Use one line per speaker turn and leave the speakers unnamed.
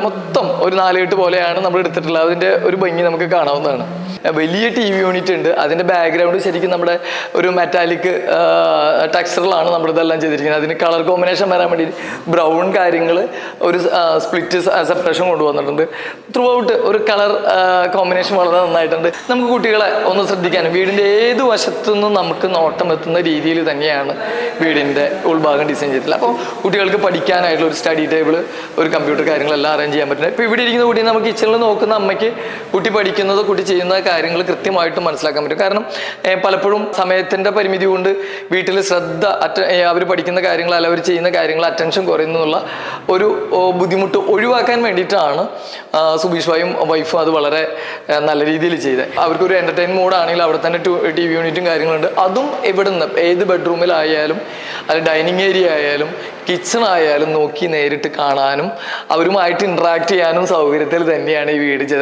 മൊത്തം ഒരു 4 പോലെയാണ് നമ്മൾ എടുത്തിട്ടുള്ളത്. അതിൻ്റെ ഒരു ഭംഗി നമുക്ക് കാണാവുന്നതാണ്. വലിയ TV യൂണിറ്റ് ഉണ്ട്. അതിൻ്റെ ബാക്ക്ഗ്രൗണ്ട് ശരിക്കും നമ്മുടെ ഒരു മെറ്റാലിക് ടെക്സ്ചറിലാണ് നമ്മളിതെല്ലാം ചെയ്തിരിക്കുന്നത്. അതിന് കളർ കോമ്പിനേഷൻ വരാൻ വേണ്ടി ബ്രൗൺ കാര്യങ്ങൾ ഒരു സ്പ്ലിറ്റ് സെപ്പറേഷൻ കൊണ്ടുവന്നിട്ടുണ്ട്. ത്രൂ ഔട്ട് ഒരു കളർ കോമ്പിനേഷൻ വളരെ നന്നായിട്ടുണ്ട്. നമുക്ക് കുട്ടികളെ ഒന്ന് ശ്രദ്ധിക്കാനും വീടിൻ്റെ ഏത് വശത്തുനിന്നും നമുക്ക് നോട്ടം എത്തുന്ന രീതിയിൽ തന്നെയാണ് വീടിൻ്റെ ഉൾഭാഗം ഡിസൈൻ ചെയ്തിട്ടുള്ളത്. അപ്പോൾ കുട്ടികൾക്ക് പഠിക്കാനായിട്ടുള്ള ഒരു സ്റ്റഡി ടേബിൾ, ഒരു കമ്പ്യൂട്ടർ കാര്യങ്ങളെല്ലാം അറേഞ്ച് ചെയ്യാൻ പറ്റുന്നത്. ഇപ്പോൾ ഇവിടെ ഇരിക്കുന്ന കുട്ടി നമുക്ക് കിച്ചണിൽ നോക്കുന്ന അമ്മയ്ക്ക് കുട്ടി പഠിക്കുന്നതോ കുട്ടി ചെയ്യുന്ന കാര്യങ്ങൾ കൃത്യമായിട്ട് മനസ്സിലാക്കാൻ പറ്റും. കാരണം പലപ്പോഴും സമയത്തിൻ്റെ പരിമിതി കൊണ്ട് വീട്ടിൽ ശ്രദ്ധ അവർ പഠിക്കുന്ന കാര്യങ്ങൾ അല്ല അവർ ചെയ്യുന്ന കാര്യങ്ങൾ അറ്റൻഷൻ കുറയുന്നുള്ള ഒരു ബുദ്ധിമുട്ട് ഒഴിവാക്കാൻ വേണ്ടിയിട്ടാണ് സുബീഷ് ഭായും വൈഫും അത് വളരെ നല്ല രീതിയിൽ ചെയ്തത്. അവർക്കൊരു എൻ്റർടൈൻ മോഡാണെങ്കിൽ അവിടെ തന്നെ TV യൂണിറ്റും കാര്യങ്ങളുണ്ട്. അതും ഇവിടുന്ന് ഏത് ബെഡ്റൂമിലായാലും അത് ഡൈനിങ് ഏരിയ ആയാലും കിച്ചൺ ആയാലും നോക്കി നേരിട്ട് കാണാനും അവരുമായിട്ട് ഇൻട്രാക്ട് ചെയ്യാനും സൗകര്യത്തിൽ തന്നെയാണ് ഈ വീട് ചെയ്തത്.